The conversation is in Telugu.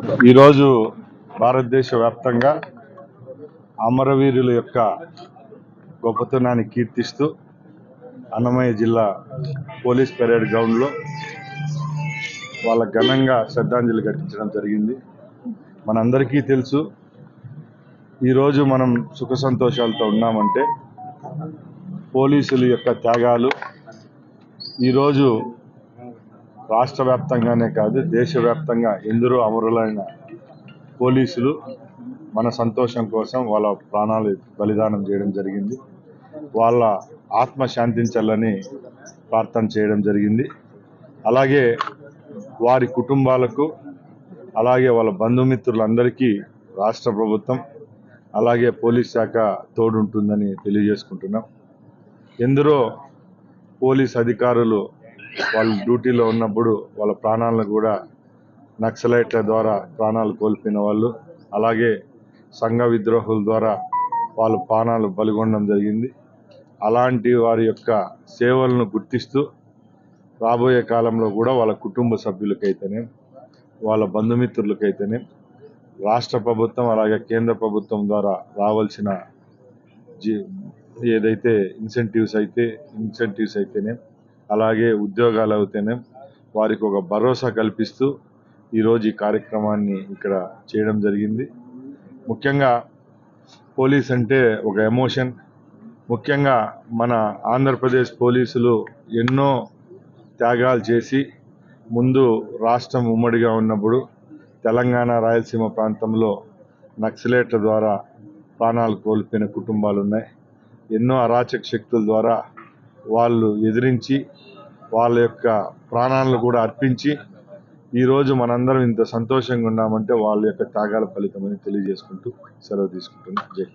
ఈరోజు భారతదేశ వ్యాప్తంగా అమరవీరుల యొక్క గొప్పతనాన్ని కీర్తిస్తూ అన్నమయ్య జిల్లా పోలీస్ పెరేడ్ గ్రౌండ్లో వాళ్ళ ఘనంగా శ్రద్ధాంజలి ఘటించడం జరిగింది. మనందరికీ తెలుసు, ఈరోజు మనం సుఖ సంతోషాలతో ఉన్నామంటే పోలీసుల యొక్క త్యాగాలు ఈరోజు రాష్ట్ర వ్యాప్తంగానే కాదు, దేశవ్యాప్తంగా ఎందరో అమరులైన పోలీసులు మన సంతోషం కోసం వాళ్ళ ప్రాణాలు బలిదానం చేయడం జరిగింది. వాళ్ళ ఆత్మ శాంతించాలని ప్రార్థన చేయడం జరిగింది. అలాగే వారి కుటుంబాలకు, అలాగే వాళ్ళ బంధుమిత్రులందరికీ రాష్ట్ర ప్రభుత్వం అలాగే పోలీస్ శాఖ తోడుంటుందని తెలియజేసుకుంటున్నాం. ఎందరో పోలీస్ అధికారులు వాళ్ళ డ్యూటీలో ఉన్నప్పుడు వాళ్ళ ప్రాణాలను కూడా నక్సలైట్ల ద్వారా ప్రాణాలు కోల్పోయిన వాళ్ళు, అలాగే సంఘ విద్రోహుల ద్వారా వాళ్ళ ప్రాణాలు బలిగొనడం జరిగింది. అలాంటి వారి యొక్క సేవలను గుర్తిస్తూ రాబోయే కాలంలో కూడా వాళ్ళ కుటుంబ సభ్యులకైతేనే, వాళ్ళ బంధుమిత్రులకైతేనే రాష్ట్ర ప్రభుత్వం అలాగే కేంద్ర ప్రభుత్వం ద్వారా రావాల్సిన ఏదైతే ఇన్సెంటివ్స్ అయితేనే, అలాగే ఉద్యోగాలు అయితేనే వారికి ఒక భరోసా కల్పిస్తూ ఈరోజు ఈ కార్యక్రమాన్ని ఇక్కడ చేయడం జరిగింది. ముఖ్యంగా పోలీస్ అంటే ఒక ఎమోషన్. ముఖ్యంగా మన ఆంధ్రప్రదేశ్ పోలీసులు ఎన్నో త్యాగాలు చేసి ముందు రాష్ట్రం ఉమ్మడిగా ఉన్నప్పుడు తెలంగాణ రాయలసీమ ప్రాంతంలో నక్సలైట్ల ద్వారా ప్రాణాలు కోల్పోయిన కుటుంబాలు ఉన్నాయి. ఎన్నో అరాచక శక్తుల ద్వారా వాళ్ళు ఎదిరించి వాళ్ళ యొక్క ప్రాణాలను కూడా అర్పించి ఈరోజు మనందరం ఇంత సంతోషంగా ఉన్నామంటే వాళ్ళ యొక్క త్యాగాల ఫలితమని తెలియజేసుకుంటూ సెలవు తీసుకుంటున్నాం. జై.